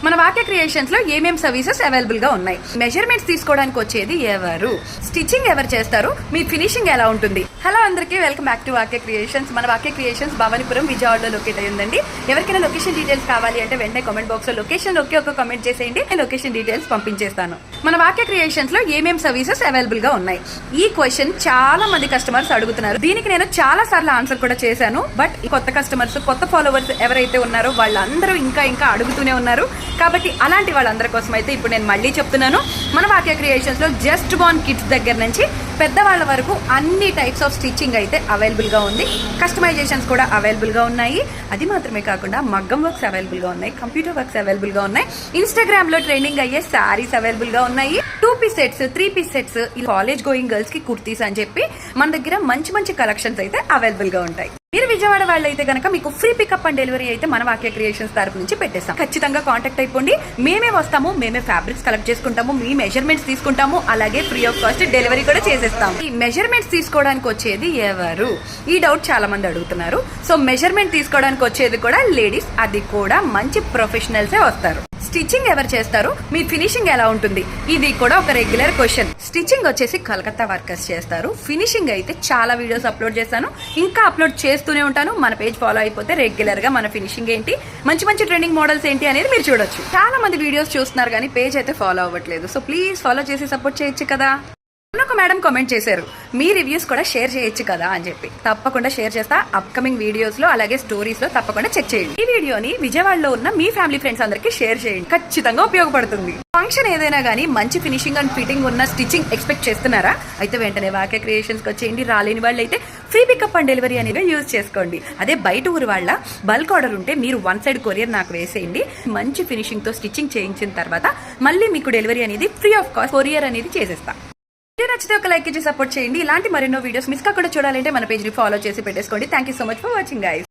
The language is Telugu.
మన వాక్య క్రియేషన్స్ లో ఏమేం సర్వీసెస్ అవైలబుల్ గా ఉన్నాయి, మెజర్మెంట్స్ తీసుకోవడానికి వచ్చేది ఎవరు, స్టిచ్చింగ్ ఎవరు చేస్తారు, మీ ఫినిషింగ్ ఎలా ఉంటుంది. హలో అందరికీ, వెల్కమ్ బ్యాక్ టు వాక్య క్రియేషన్స్. మన వాక్య క్రియేషన్స్ భవానీపురం విజయవాడలో లొకేట్ అయి ఉందండి. ఎవరికైనా లొకేషన్ డీటెయిల్స్ కావాలి అంటే వెంటనే కామెంట్ బాక్స్ లో లొకేషన్ ఒకే ఒక కామెంట్ చేసేయండి, లొకేషన్ డీటెయిల్స్ పంపించేస్తాను. మన వాక్య క్రియేషన్స్ లో ఏమేం సర్వీసెస్ అవైలబుల్ గా ఉన్నాయి, ఈ క్వశ్చన్ చాలా మంది కస్టమర్స్ అడుగుతున్నారు. దీనికి నేను చాలా సార్లు ఆన్సర్ కూడా చేశాను. బట్ కొత్త కస్టమర్స్, కొత్త ఫాలోవర్స్ ఎవరైతే ఉన్నారో వాళ్ళందరూ ఇంకా అడుగుతూనే ఉన్నారు. కాబట్టి అలాంటి వాళ్ళందరి కోసం అయితే ఇప్పుడు నేను మళ్ళీ చెప్తున్నాను. మన వాక్య క్రియేషన్స్ లో జస్ట్ బోర్న్ కిడ్స్ దగ్గర నుంచి పెద్దవాళ్ళ వరకు అన్ని టైప్స్ ఆఫ్ స్టిచ్చింగ్ అయితే అవైలబుల్ గా ఉంది. కస్టమైజేషన్స్ కూడా అవైలబుల్ గా ఉన్నాయి. అది మాత్రమే కాకుండా మగ్గం వర్క్స్ అవైలబుల్ గా ఉన్నాయి, కంప్యూటర్ వర్క్స్ అవైలబుల్ గా ఉన్నాయి, ఇన్స్టాగ్రామ్ లో ట్రైనింగ్ అయ్యే శారీస్ అవైలబుల్ గా ఉన్నాయి, 2 piece sets, 3 piece sets, college going girls కి కుర్తీస్ అని చెప్పి మన దగ్గర మంచి కలెక్షన్స్ అయితే అవైలబుల్ గా ఉంటాయి. మీరు విజయవాడ వాళ్ళు అయితే కనుక మీకు ఫ్రీ పికప్ అండ్ డెలివరీ అయితే మన వాక్య క్రియేషన్స్ తరపు నుంచి పెట్టేస్తాం. ఖచ్చితంగా కాంటాక్ట్ అయిపోండి. మేమే వస్తాము, మేమే ఫ్యాబ్రిక్స్ కలెక్ట్ చేసుకుంటాము, మీ మెజర్మెంట్స్ తీసుకుంటాము, అలాగే ఫ్రీ ఆఫ్ కాస్ట్ డెలివరీ కూడా చేసేస్తాం. ఈ మెజర్మెంట్స్ తీసుకోవడానికి వచ్చేది ఎవరు, ఈ డౌట్ చాలా మంది అడుగుతున్నారు. సో మెజర్మెంట్ తీసుకోవడానికి వచ్చేది కూడా లేడీస్, అది కూడా మంచి ప్రొఫెషనల్సే వస్తారు. స్టిచ్చింగ్ ఎవరు చేస్తారు, మీ ఫినిషింగ్ ఎలా ఉంటుంది, ఇది కూడా ఒక రెగ్యులర్ క్వశ్చన్. స్టిచ్చింగ్ వచ్చేసి కలకత్తా వర్కర్స్ చేస్తారు. ఫినిషింగ్ అయితే చాలా వీడియోస్ అప్లోడ్ చేస్తాను, ఇంకా అప్లోడ్ చేస్తూనే ఉంటాను. మన పేజ్ ఫాలో అయిపోతే రెగ్యులర్ గా మన ఫినిషింగ్ ఏంటి, మంచి ట్రెండింగ్ మోడల్స్ ఏంటి అనేది మీరు చూడొచ్చు. చాలా మంది వీడియోస్ చూస్తున్నారు కానీ పేజ్ అయితే ఫాలో అవ్వట్లేదు. సో ప్లీజ్ ఫాలో చేసి సపోర్ట్ చేయొచ్చు కదా. ఒక మేడం కామెంట్ చేశారు, మీ రివ్యూస్ కూడా షేర్ చేయొచ్చు కదా అని చెప్పి. తప్పకుండా షేర్ చేస్తా. అప్కమింగ్ వీడియోస్ లో అలాగే స్టోరీస్ లో తప్పకుండా చెక్ చేయండి. ఈ వీడియోని విజయవాడలో ఉన్న మీ ఫ్యామిలీ ఫ్రెండ్స్ అందరికి షేర్ చేయండి, ఖచ్చితంగా ఉపయోగపడుతుంది. ఫంక్షన్ ఏదైనా కానీ మంచి ఫినిషింగ్ అండ్ ఫిట్టింగ్ ఉన్న స్టిచ్చింగ్ ఎక్స్పెక్ట్ చేస్తున్నారా? అయితే వెంటనే వాక్య క్రియేషన్స్ కి వచ్చేయండి. రాలేని వాళ్ళు అయితే ఫ్రీ పికప్ అండ్ డెలివరీ అనేది యూజ్ చేసుకోండి. అదే బయట ఊరు వాళ్ళ బల్క్ ఆర్డర్ ఉంటే మీరు 1 సైడ్ కొరియర్ నాకు వేసేయండి. మంచి ఫినిషింగ్ తో స్టిచ్చింగ్ చేయించిన తర్వాత మళ్ళీ మీకు డెలివరీ అనేది ఫ్రీ ఆఫ్ కాస్ట్ కొరియర్ అనేది చేసేస్తా. వీడియో నచ్చితే ఒక లైక్ ఇచ్చి సపోర్ట్ చేయండి. ఇలాంటి మరెన్నో వీడియోస్ మిస్ కాకుండా చూడాలంటే మన పేజ్ ని ఫాలో చేసి పెట్టేసుకోండి. Thank you so much for watching guys.